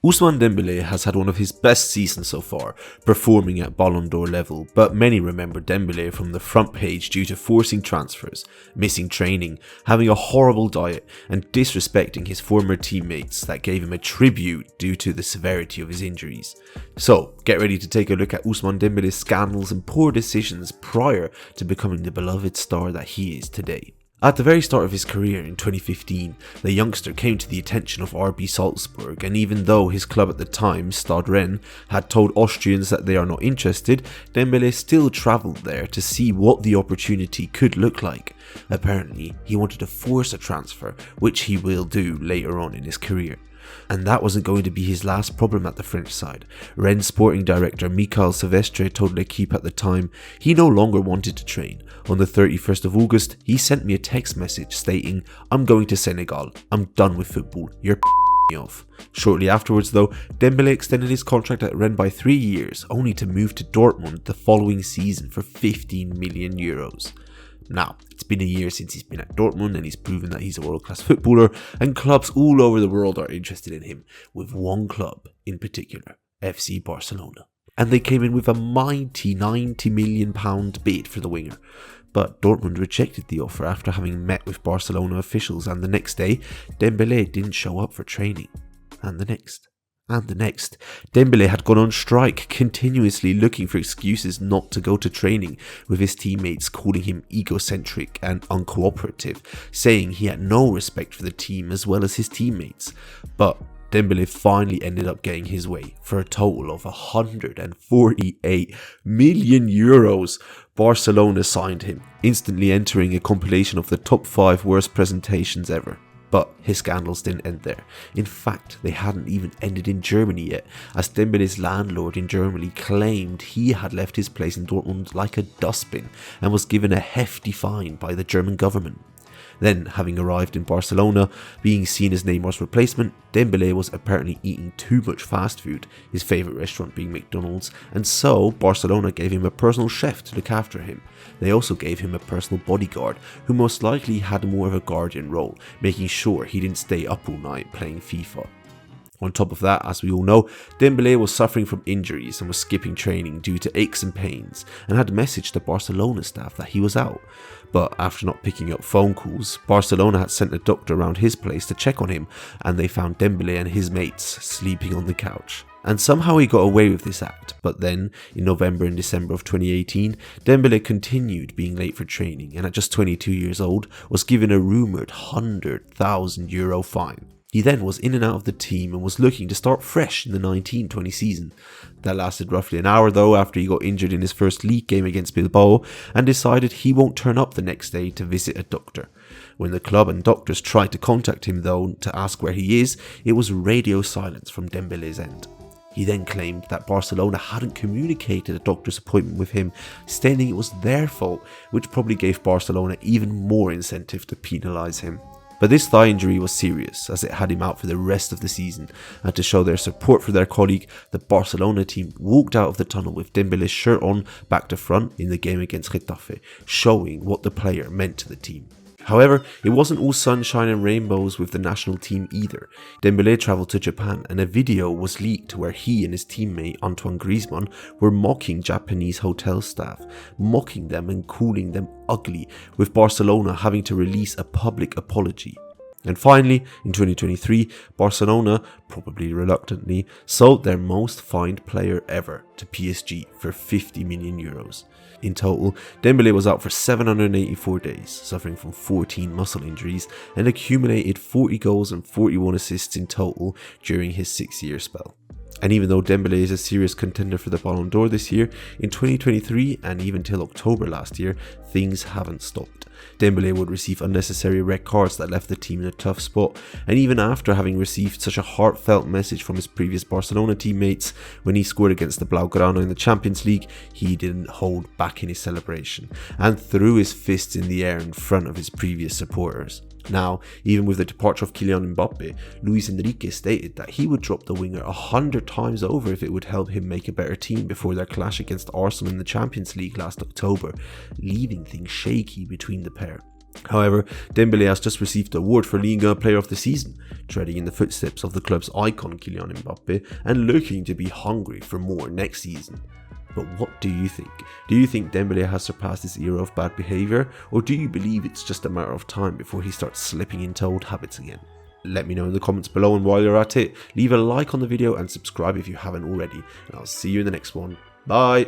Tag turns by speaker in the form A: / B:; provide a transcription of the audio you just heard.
A: Ousmane Dembélé has had one of his best seasons so far, performing at Ballon d'Or level, but many remember Dembélé from the front page due to forcing transfers, missing training, having a horrible diet, and disrespecting his former teammates that gave him a tribute due to the severity of his injuries. So, get ready to take a look at Ousmane Dembélé's scandals and poor decisions prior to becoming the beloved star that he is today. At the very start of his career in 2015, the youngster came to the attention of RB Salzburg, and even though his club at the time, Stade Rennais, had told Austrians that they are not interested, Dembélé still travelled there to see what the opportunity could look like. Apparently, he wanted to force a transfer, which he will do later on in his career. And that wasn't going to be his last problem at the French side. Rennes sporting director Michael Silvestre told L'Equipe at the time he no longer wanted to train. On the 31st of August, he sent me a text message stating, "I'm going to Senegal, I'm done with football, you're me off." Shortly afterwards though, Dembélé extended his contract at Rennes by 3 years, only to move to Dortmund the following season for 15 million euros. Now, it's been a year since he's been at Dortmund and he's proven that he's a world-class footballer, and clubs all over the world are interested in him, with one club in particular, FC Barcelona. And they came in with a mighty £90 million bid for the winger. But Dortmund rejected the offer after having met with Barcelona officials, and the next day, Dembélé didn't show up for training. And the next. Dembélé had gone on strike, continuously looking for excuses not to go to training, with his teammates calling him egocentric and uncooperative, saying he had no respect for the team as well as his teammates. But Dembélé finally ended up getting his way for a total of 148 million euros. Barcelona signed him, instantly entering a compilation of the top 5 worst presentations ever. But his scandals didn't end there. In fact, they hadn't even ended in Germany yet, as Dembélé's landlord in Germany claimed he had left his place in Dortmund like a dustbin and was given a hefty fine by the German government. Then, having arrived in Barcelona, being seen as Neymar's replacement, Dembélé was apparently eating too much fast food, his favourite restaurant being McDonald's, and so Barcelona gave him a personal chef to look after him. They also gave him a personal bodyguard, who most likely had more of a guardian role, making sure he didn't stay up all night playing FIFA. On top of that, as we all know, Dembélé was suffering from injuries and was skipping training due to aches and pains, and had messaged the Barcelona staff that he was out. But after not picking up phone calls, Barcelona had sent a doctor around his place to check on him, and they found Dembélé and his mates sleeping on the couch. And somehow he got away with this act, but then, in November and December of 2018, Dembélé continued being late for training, and at just 22 years old, was given a rumoured €100,000 fine. He then was in and out of the team and was looking to start fresh in the 19-20 season. That lasted roughly an hour though, after he got injured in his first league game against Bilbao and decided he won't turn up the next day to visit a doctor. When the club and doctors tried to contact him though to ask where he is, it was radio silence from Dembélé's end. He then claimed that Barcelona hadn't communicated a doctor's appointment with him, stating it was their fault, which probably gave Barcelona even more incentive to penalise him. But this thigh injury was serious, as it had him out for the rest of the season, and to show their support for their colleague, the Barcelona team walked out of the tunnel with Dembélé's shirt on back to front in the game against Getafe, showing what the player meant to the team. However, it wasn't all sunshine and rainbows with the national team either. Dembélé travelled to Japan, and a video was leaked where he and his teammate Antoine Griezmann were mocking Japanese hotel staff, mocking them and calling them ugly, with Barcelona having to release a public apology. And finally, in 2023, Barcelona, probably reluctantly, sold their most fined player ever to PSG for €50 million. In total, Dembélé was out for 784 days, suffering from 14 muscle injuries, and accumulated 40 goals and 41 assists in total during his 6-year spell. And even though Dembélé is a serious contender for the Ballon d'Or this year, in 2023 and even till October last year, things haven't stopped. Dembélé would receive unnecessary red cards that left the team in a tough spot, and even after having received such a heartfelt message from his previous Barcelona teammates when he scored against the Blaugrana in the Champions League, he didn't hold back in his celebration and threw his fists in the air in front of his previous supporters. Now, even with the departure of Kylian Mbappe, Luis Enrique stated that he would drop the winger 100 times over if it would help him make a better team before their clash against Arsenal in the Champions League last October, leaving things shaky between the pair. However, Dembélé has just received the award for Ligue 1 Player of the Season, treading in the footsteps of the club's icon Kylian Mbappe and looking to be hungry for more next season. But what do you think? Do you think Dembélé has surpassed his era of bad behaviour, or do you believe it's just a matter of time before he starts slipping into old habits again? Let me know in the comments below, and while you're at it, leave a like on the video and subscribe if you haven't already, and I'll see you in the next one. Bye!